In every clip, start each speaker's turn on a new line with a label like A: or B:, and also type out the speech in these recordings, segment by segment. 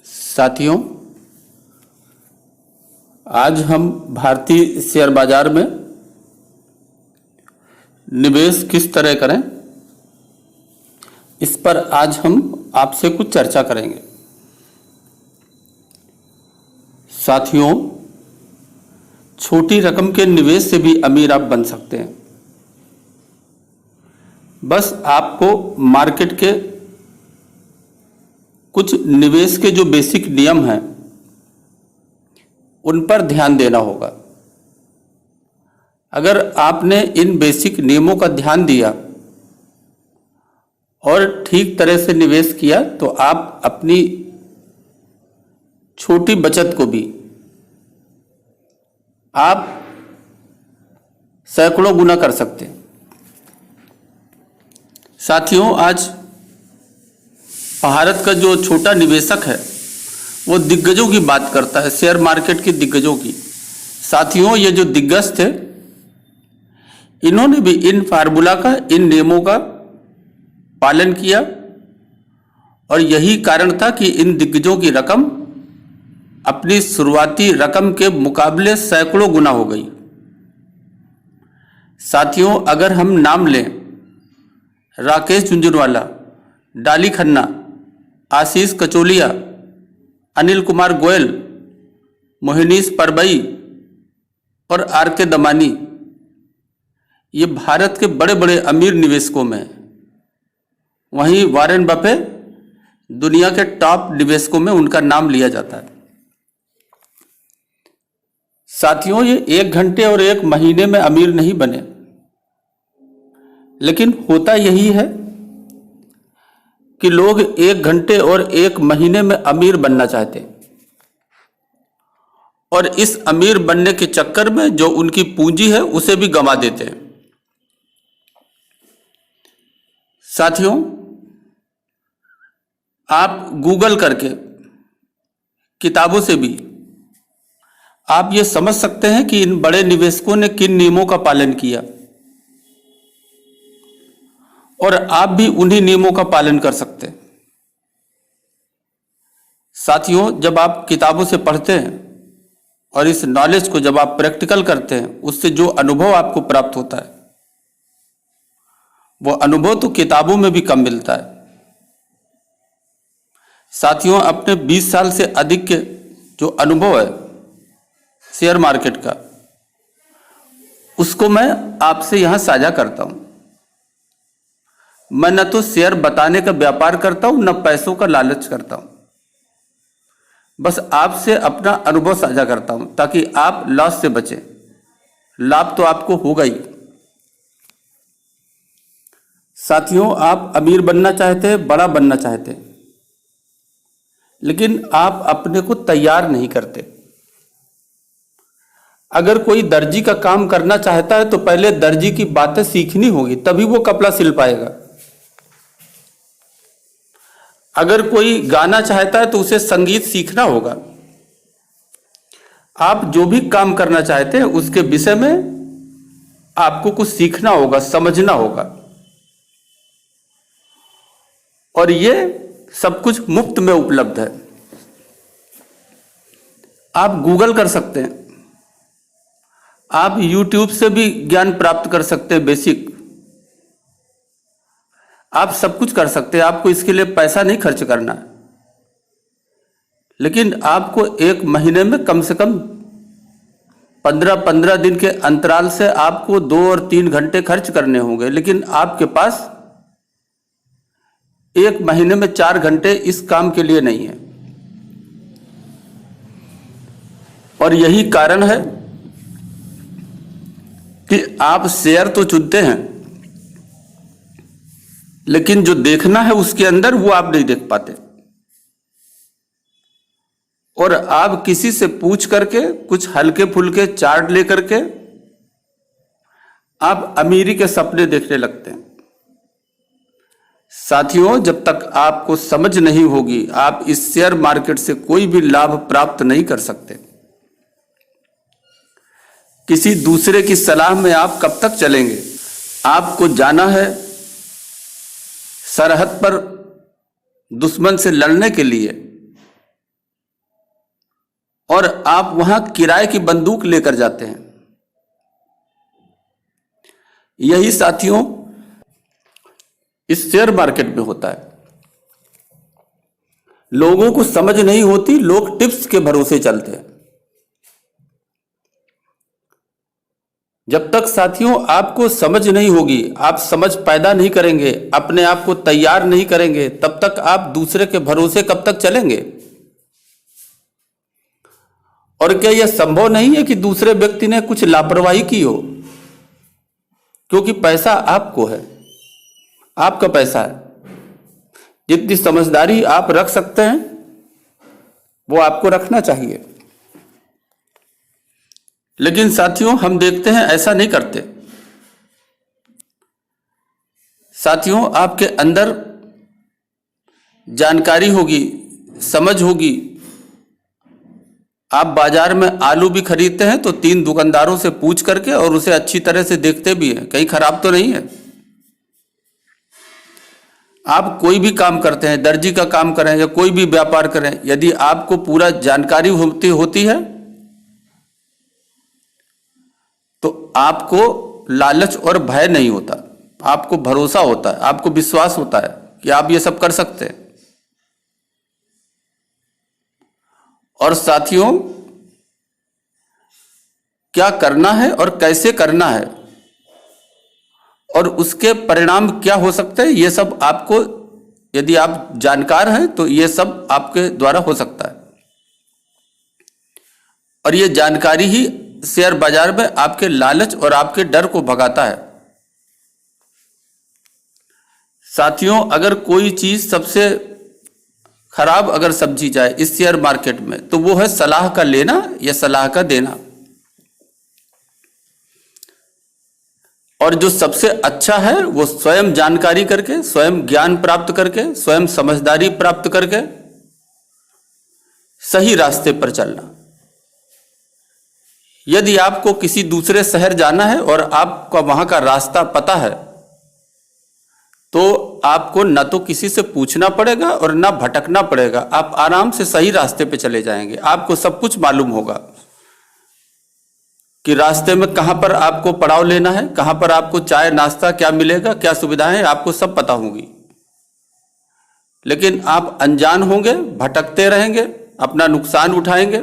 A: साथियों, आज हम भारतीय शेयर बाजार में निवेश किस तरह करें, इस पर आज हम आपसे कुछ चर्चा करेंगे। साथियों, छोटी रकम के निवेश से भी अमीर आप बन सकते हैं। बस आपको मार्केट के कुछ निवेश के जो बेसिक नियम हैं उन पर ध्यान देना होगा। अगर आपने इन बेसिक नियमों का ध्यान दिया और ठीक तरह से निवेश किया तो आप अपनी छोटी बचत को भी आप सैकड़ों गुना कर सकते हैं। साथियों, आज भारत का जो छोटा निवेशक है वो दिग्गजों की बात करता है, शेयर मार्केट के दिग्गजों की। साथियों, ये जो दिग्गज थे इन्होंने भी इन फार्मूला का, इन नियमों का पालन किया और यही कारण था कि इन दिग्गजों की रकम अपनी शुरुआती रकम के मुकाबले सैकड़ों गुना हो गई। साथियों, अगर हम नाम लें राकेश झुंझुनवाला, डाली खन्ना, आशीष कचोलिया, अनिल कुमार गोयल, मोहनीश परबई और आर.के. दमानी, ये भारत के बड़े बड़े अमीर निवेशकों में हैं। वहीं वॉरेन बफे दुनिया के टॉप निवेशकों में उनका नाम लिया जाता है। साथियों, ये 1 घंटे और 1 महीने में अमीर नहीं बने, लेकिन होता यही है कि लोग 1 घंटे और 1 महीने में अमीर बनना चाहते हैं और इस अमीर बनने के चक्कर में जो उनकी पूंजी है उसे भी गंवा देते हैं। साथियों, आप गूगल करके, किताबों से भी आप ये समझ सकते हैं कि इन बड़े निवेशकों ने किन नियमों का पालन किया और आप भी उन्हीं नियमों का पालन कर सकते हैं। साथियों, जब आप किताबों से पढ़ते हैं और इस नॉलेज को जब आप प्रैक्टिकल करते हैं, उससे जो अनुभव आपको प्राप्त होता है वो अनुभव तो किताबों में भी कम मिलता है। साथियों, अपने 20 साल से अधिक के जो अनुभव है शेयर मार्केट का, उसको मैं आपसे यहां साझा करता हूं। मैं न तो शेयर बताने का व्यापार करता हूं, न पैसों का लालच करता हूं। बस आपसे अपना अनुभव साझा करता हूं ताकि आप लॉस से बचें। लाभ तो आपको होगा ही। साथियों, आप अमीर बनना चाहते हैं, बड़ा बनना चाहते हैं, लेकिन आप अपने को तैयार नहीं करते। अगर कोई दर्जी का काम करना चाहता है तो पहले दर्जी की बातें सीखनी होगी, तभी वो कपड़ा सिल पाएगा। अगर कोई गाना चाहता है तो उसे संगीत सीखना होगा। आप जो भी काम करना चाहते हैं उसके विषय में आपको कुछ सीखना होगा, समझना होगा, और ये सब कुछ मुफ्त में उपलब्ध है। आप गूगल कर सकते हैं, आप यूट्यूब से भी ज्ञान प्राप्त कर सकते हैं, बेसिक आप सब कुछ कर सकते हैं। आपको इसके लिए पैसा नहीं खर्च करना है, लेकिन आपको 1 महीने में कम से कम 15-15 दिन के अंतराल से आपको 2 और 3 घंटे खर्च करने होंगे, लेकिन आपके पास 1 महीने में 4 घंटे इस काम के लिए नहीं है। और यही कारण है कि आप शेयर तो चुनते हैं, लेकिन जो देखना है उसके अंदर वो आप नहीं देख पाते, और आप किसी से पूछ करके कुछ हल्के फुल्के चार्ट लेकर के आप अमीरी के सपने देखने लगते हैं। साथियों, जब तक आपको समझ नहीं होगी आप इस शेयर मार्केट से कोई भी लाभ प्राप्त नहीं कर सकते। किसी दूसरे की सलाह में आप कब तक चलेंगे? आपको जाना है सरहद पर दुश्मन से लड़ने के लिए, और आप वहां किराए की बंदूक लेकर जाते हैं। यही साथियों इस शेयर मार्केट में होता है। लोगों को समझ नहीं होती, लोग टिप्स के भरोसे चलते हैं। जब तक साथियों आपको समझ नहीं होगी, आप समझ पैदा नहीं करेंगे, अपने आप को तैयार नहीं करेंगे, तब तक आप दूसरे के भरोसे कब तक चलेंगे? और क्या यह संभव नहीं है कि दूसरे व्यक्ति ने कुछ लापरवाही की हो? क्योंकि पैसा आपको है, आपका पैसा है। जितनी समझदारी आप रख सकते हैं वो आपको रखना चाहिए। लेकिन साथियों हम देखते हैं ऐसा नहीं करते। साथियों आपके अंदर जानकारी होगी, समझ होगी। आप बाजार में आलू भी खरीदते हैं तो 3 दुकानदारों से पूछ करके और उसे अच्छी तरह से देखते भी हैं, कहीं खराब तो नहीं है। आप कोई भी काम करते हैं, दर्जी का काम करें या कोई भी व्यापार करें, यदि आपको पूरा जानकारी होती है तो आपको लालच और भय नहीं होता, आपको भरोसा होता है, आपको विश्वास होता है कि आप ये सब कर सकते हैं। और साथियों क्या करना है और कैसे करना है और उसके परिणाम क्या हो सकते हैं, ये सब आपको, यदि आप जानकार हैं तो ये सब आपके द्वारा हो सकता है। और ये जानकारी ही शेयर बाजार में आपके लालच और आपके डर को भगाता है। साथियों अगर कोई चीज सबसे खराब अगर समझी जाए इस शेयर मार्केट में तो वो है सलाह का लेना या सलाह का देना। और जो सबसे अच्छा है वो स्वयं जानकारी करके, स्वयं ज्ञान प्राप्त करके, स्वयं समझदारी प्राप्त करके सही रास्ते पर चलना। यदि आपको किसी दूसरे शहर जाना है और आपका वहां का रास्ता पता है तो आपको न तो किसी से पूछना पड़ेगा और न भटकना पड़ेगा, आप आराम से सही रास्ते पे चले जाएंगे। आपको सब कुछ मालूम होगा कि रास्ते में कहां पर आपको पड़ाव लेना है, कहां पर आपको चाय नाश्ता क्या मिलेगा, क्या सुविधाएं, आपको सब पता होंगी। लेकिन आप अनजान होंगे, भटकते रहेंगे, अपना नुकसान उठाएंगे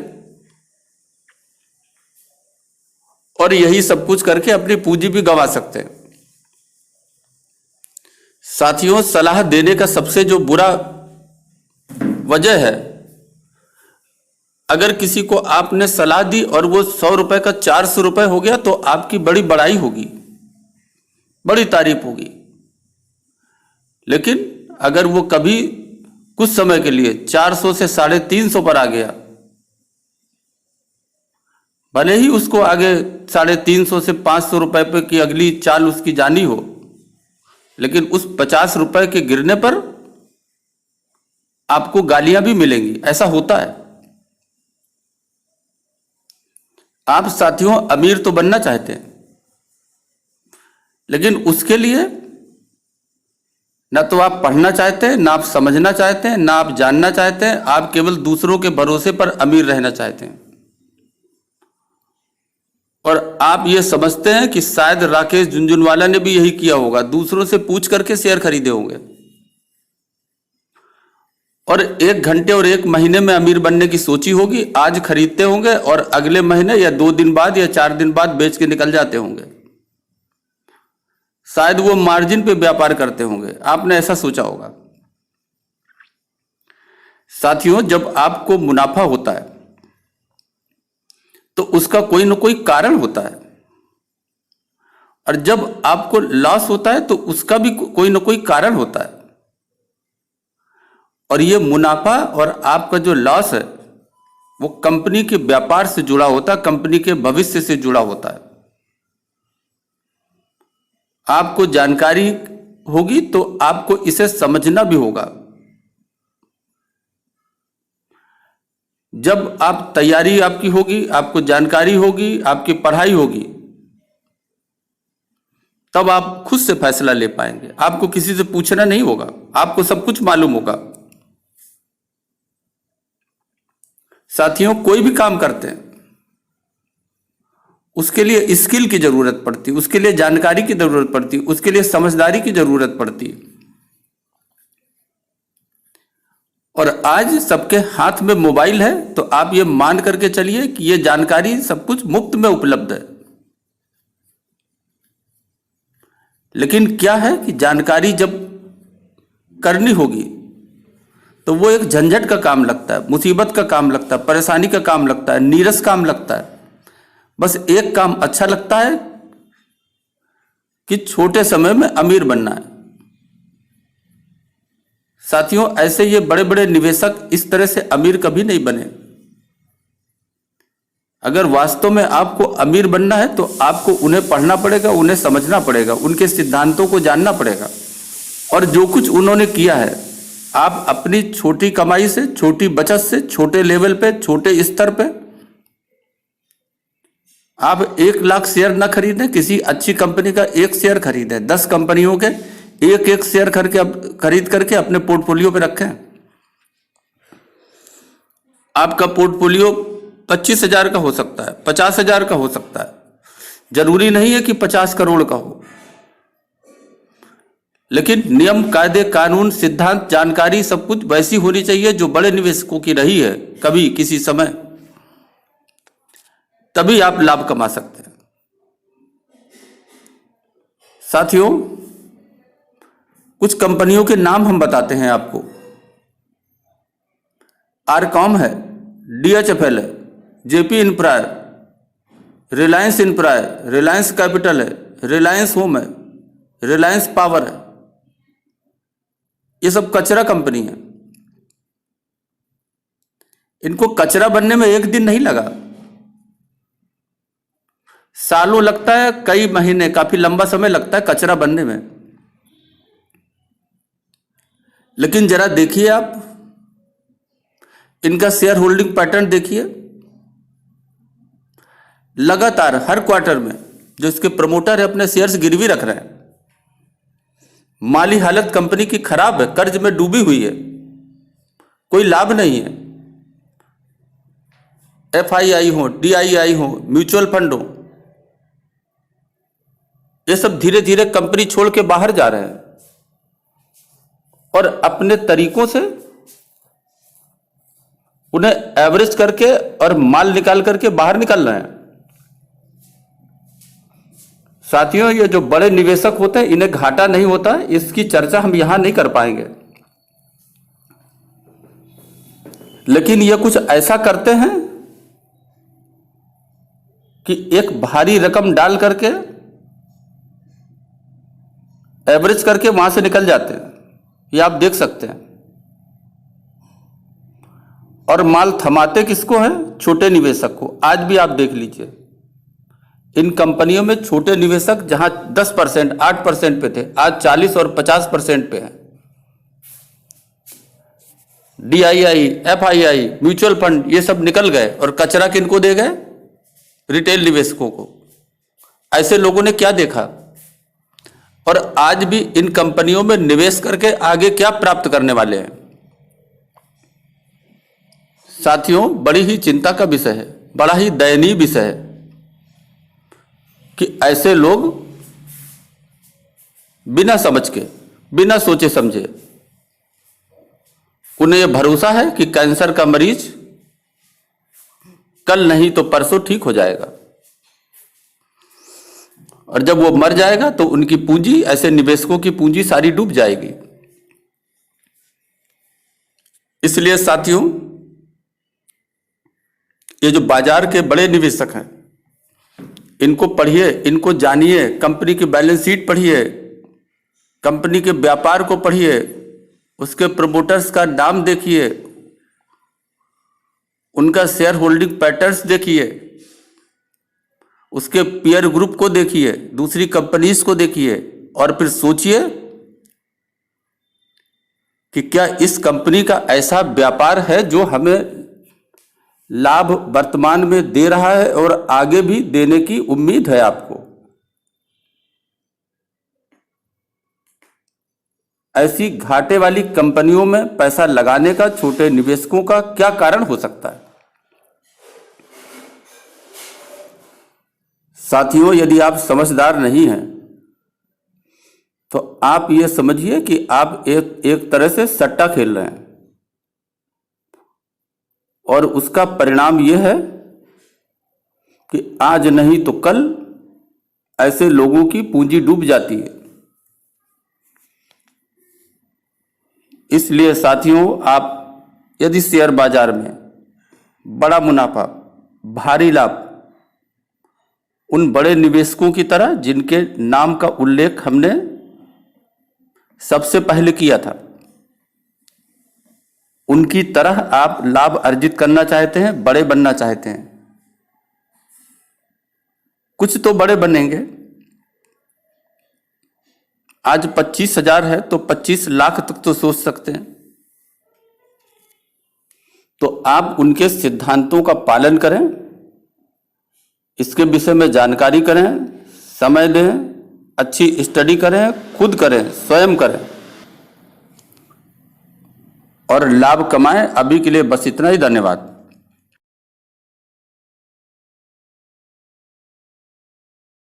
A: और यही सब कुछ करके अपनी पूंजी भी गंवा सकते हैं। साथियों सलाह देने का सबसे जो बुरा वजह है, अगर किसी को आपने सलाह दी और वो 100 रुपए का 400 रुपए हो गया तो आपकी बड़ी बड़ाई होगी, बड़ी तारीफ होगी। लेकिन अगर वो कभी कुछ समय के लिए 400 से 350 पर आ गया, भले ही उसको आगे 350 से 500 रुपए पे की अगली चाल उसकी जानी हो, लेकिन उस 50 रुपए के गिरने पर आपको गालियां भी मिलेंगी। ऐसा होता है। आप साथियों अमीर तो बनना चाहते हैं, लेकिन उसके लिए ना तो आप पढ़ना चाहते हैं, ना आप समझना चाहते हैं, ना आप जानना चाहते हैं। आप केवल दूसरों के भरोसे पर अमीर रहना चाहते हैं। और आप ये समझते हैं कि शायद राकेश झुनझुनवाला ने भी यही किया होगा, दूसरों से पूछ करके शेयर खरीदे होंगे और 1 घंटे और 1 महीने में अमीर बनने की सोची होगी। आज खरीदते होंगे और अगले महीने या 2 दिन बाद या 4 दिन बाद बेच के निकल जाते होंगे। शायद वो मार्जिन पे व्यापार करते होंगे, आपने ऐसा सोचा होगा। साथियों जब आपको मुनाफा होता है तो उसका कोई ना कोई कारण होता है, और जब आपको लॉस होता है तो उसका भी कोई ना कोई कारण होता है। और ये मुनाफा और आपका जो लॉस है वो कंपनी के व्यापार से जुड़ा होता है, कंपनी के भविष्य से जुड़ा होता है। आपको जानकारी होगी तो आपको इसे समझना भी होगा। जब आप तैयारी आपकी होगी, आपको जानकारी होगी, आपकी पढ़ाई होगी, तब आप खुद से फैसला ले पाएंगे। आपको किसी से पूछना नहीं होगा, आपको सब कुछ मालूम होगा। साथियों, कोई भी काम करते हैं उसके लिए स्किल की जरूरत पड़ती है, उसके लिए जानकारी की जरूरत पड़ती है, उसके लिए समझदारी की जरूरत पड़ती है। और आज सबके हाथ में मोबाइल है, तो आप ये मान करके चलिए कि ये जानकारी सब कुछ मुफ्त में उपलब्ध है। लेकिन क्या है कि जानकारी जब करनी होगी तो वो एक झंझट का काम लगता है, मुसीबत का काम लगता है, परेशानी का काम लगता है, नीरस काम लगता है। बस एक काम अच्छा लगता है कि छोटे समय में अमीर बनना है। साथियों, ऐसे ये बड़े बड़े निवेशक इस तरह से अमीर कभी नहीं बने। अगर वास्तव में आपको अमीर बनना है तो आपको उन्हें पढ़ना पड़ेगा, उन्हें समझना पड़ेगा, उनके सिद्धांतों को जानना पड़ेगा। और जो कुछ उन्होंने किया है, आप अपनी छोटी कमाई से, छोटी बचत से, छोटे लेवल पे, छोटे स्तर पे आप 1 लाख शेयर ना खरीदें, किसी अच्छी कंपनी का 1 शेयर खरीदें, 10 कंपनियों के एक शेयर खरीद करके अपने पोर्टफोलियो पे रखें। आपका पोर्टफोलियो 25,000 का हो सकता है, 50,000 का हो सकता है, जरूरी नहीं है कि 50 करोड़ का हो। लेकिन नियम, कायदे, कानून, सिद्धांत, जानकारी सब कुछ वैसी होनी चाहिए जो बड़े निवेशकों की रही है कभी किसी समय, तभी आप लाभ कमा सकते हैं। साथियों, कुछ कंपनियों के नाम हम बताते हैं आपको। आरकॉम है, DHFL है, JP इंफ्रायर, रिलायंस इंफ्रायर, रिलायंस कैपिटल है, रिलायंस होम है, रिलायंस पावर है। ये सब कचरा कंपनी है। इनको कचरा बनने में एक दिन नहीं लगा, सालों लगता है, कई महीने, काफी लंबा समय लगता है कचरा बनने में। लेकिन जरा देखिए आप इनका शेयर होल्डिंग पैटर्न देखिए। लगातार हर क्वार्टर में जो इसके प्रमोटर है अपने शेयर्स गिरवी रख रहे हैं। माली हालत कंपनी की खराब है, कर्ज में डूबी हुई है, कोई लाभ नहीं है। FII हो, DII हो, म्यूचुअल फंड हो, ये सब धीरे धीरे कंपनी छोड़ के बाहर जा रहे हैं और अपने तरीकों से उन्हें एवरेज करके और माल निकाल करके बाहर निकल रहे हैं। साथियों, ये जो बड़े निवेशक होते हैं इन्हें घाटा नहीं होता है, इसकी चर्चा हम यहां नहीं कर पाएंगे। लेकिन ये कुछ ऐसा करते हैं कि एक भारी रकम डाल करके एवरेज करके वहां से निकल जाते हैं, ये आप देख सकते हैं। और माल थमाते किसको है? छोटे निवेशक को। आज भी आप देख लीजिए, इन कंपनियों में छोटे निवेशक जहां 10%, 8% पे थे, आज 40 और 50% पे हैं। DII, FII, म्यूचुअल फंड, ये सब निकल गए और कचरा किनको दे गए? रिटेल निवेशकों को। ऐसे लोगों ने क्या देखा? और आज भी इन कंपनियों में निवेश करके आगे क्या प्राप्त करने वाले हैं? साथियों, बड़ी ही चिंता का विषय है, बड़ा ही दयनीय विषय है कि ऐसे लोग बिना समझ के, बिना सोचे समझे, उन्हें यह भरोसा है कि कैंसर का मरीज कल नहीं तो परसों ठीक हो जाएगा, और जब वो मर जाएगा तो उनकी पूंजी, ऐसे निवेशकों की पूंजी सारी डूब जाएगी। इसलिए साथियों, ये जो बाजार के बड़े निवेशक हैं, इनको पढ़िए, इनको जानिए, कंपनी की बैलेंस शीट पढ़िए, कंपनी के व्यापार को पढ़िए, उसके प्रमोटर्स का नाम देखिए, उनका शेयर होल्डिंग पैटर्न्स देखिए, उसके पीयर ग्रुप को देखिए, दूसरी कंपनीज को देखिए, और फिर सोचिए कि क्या इस कंपनी का ऐसा व्यापार है जो हमें लाभ वर्तमान में दे रहा है और आगे भी देने की उम्मीद है आपको। ऐसी घाटे वाली कंपनियों में पैसा लगाने का छोटे निवेशकों का क्या कारण हो सकता है? साथियों, यदि आप समझदार नहीं हैं तो आप ये समझिए कि आप एक तरह से सट्टा खेल रहे हैं, और उसका परिणाम यह है कि आज नहीं तो कल ऐसे लोगों की पूंजी डूब जाती है। इसलिए साथियों, आप यदि शेयर बाजार में बड़ा मुनाफा, भारी लाभ उन बड़े निवेशकों की तरह जिनके नाम का उल्लेख हमने सबसे पहले किया था, उनकी तरह आप लाभ अर्जित करना चाहते हैं, बड़े बनना चाहते हैं, कुछ तो बड़े बनेंगे। आज 25,000 है तो 25 लाख तक तो सोच सकते हैं। तो आप उनके सिद्धांतों का पालन करें, इसके विषय में जानकारी करें, समय दें, अच्छी स्टडी करें, खुद करें, स्वयं करें और लाभ कमाएं। अभी के लिए बस इतना ही। धन्यवाद।